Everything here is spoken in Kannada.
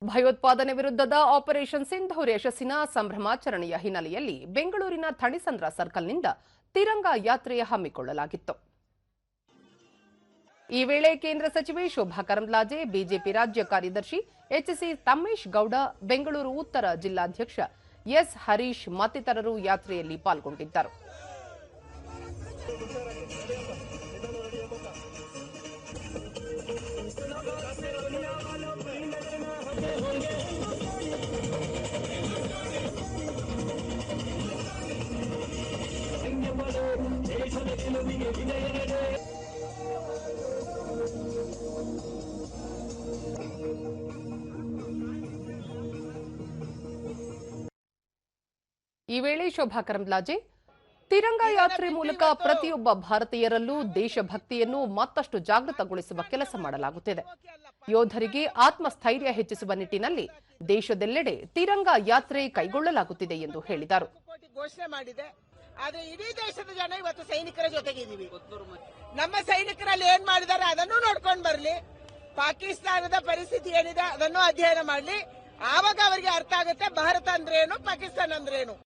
ಭಯೋತ್ಪಾದನೆ ವಿರುದ್ಧದ ಆಪರೇಷನ್ ಸಿಂಧೂರ್ ಯಶಸ್ಸಿನ ಸಂಭ್ರಮಾಚರಣೆಯ ಹಿನ್ನೆಲೆಯಲ್ಲಿ ಬೆಂಗಳೂರಿನ ಥಣಿಸಂದ್ರ ಸರ್ಕಲ್ನಿಂದ ತಿರಂಗ ಯಾತ್ರೆ ಹಮ್ಮಿಕೊಳ್ಳಲಾಗಿತ್ತು. ಈ ವೇಳೆ ಕೇಂದ್ರ ಸಚಿವೆ ಶೋಭಾ ಕರಂದ್ಲಾಜೆ, ಬಿಜೆಪಿ ರಾಜ್ಯ ಕಾರ್ಯದರ್ಶಿ ಎಚ್ಸಿ ತಮ್ಮೇಶ್ ಗೌಡ, ಬೆಂಗಳೂರು ಉತ್ತರ ಜಿಲ್ಲಾಧ್ಯಕ್ಷ ಎಸ್ ಹರೀಶ್ ಮತ್ತಿತರರು ಯಾತ್ರೆಯಲ್ಲಿ ಪಾಲ್ಗೊಂಡಿದ್ದರು. ಈ ವೇಳೆ ಶೋಭಾ ಕರಂದ್ಲಾಜೆ, ತಿರಂಗ ಯಾತ್ರೆ ಮೂಲಕ ಪ್ರತಿಯೊಬ್ಬ ಭಾರತೀಯರಲ್ಲೂ ದೇಶಭಕ್ತಿಯನ್ನು ಮತ್ತಷ್ಟು ಜಾಗೃತಗೊಳಿಸುವ ಕೆಲಸ ಮಾಡಲಾಗುತ್ತಿದೆ. ಯೋಧರಿಗೆ ಆತ್ಮಸ್ಥೈರ್ಯ ಹೆಚ್ಚಿಸುವ ನಿಟ್ಟಿನಲ್ಲಿ ದೇಶದೆಲ್ಲೆಡೆ ತಿರಂಗ ಯಾತ್ರೆ ಕೈಗೊಳ್ಳಲಾಗುತ್ತಿದೆ ಎಂದು ಹೇಳಿದರು. ಆದ್ರೆ ಇಡೀ ದೇಶದ ಜನ ಇವತ್ತು ಸೈನಿಕರ ಜೊತೆಗಿದ್ದೀವಿ. ನಮ್ಮ ಸೈನಿಕರಲ್ಲಿ ಏನ್ ಮಾಡಿದಾರೆ ಅದನ್ನು ನೋಡ್ಕೊಂಡು ಬರ್ಲಿ, ಪಾಕಿಸ್ತಾನದ ಪರಿಸ್ಥಿತಿ ಏನಿದೆ ಅದನ್ನು ಅಧ್ಯಯನ ಮಾಡ್ಲಿ. ಆವಾಗ ಅವರಿಗೆ ಅರ್ಥ ಆಗುತ್ತೆ ಭಾರತ ಅಂದ್ರೇನು, ಪಾಕಿಸ್ತಾನ ಅಂದ್ರೇನು.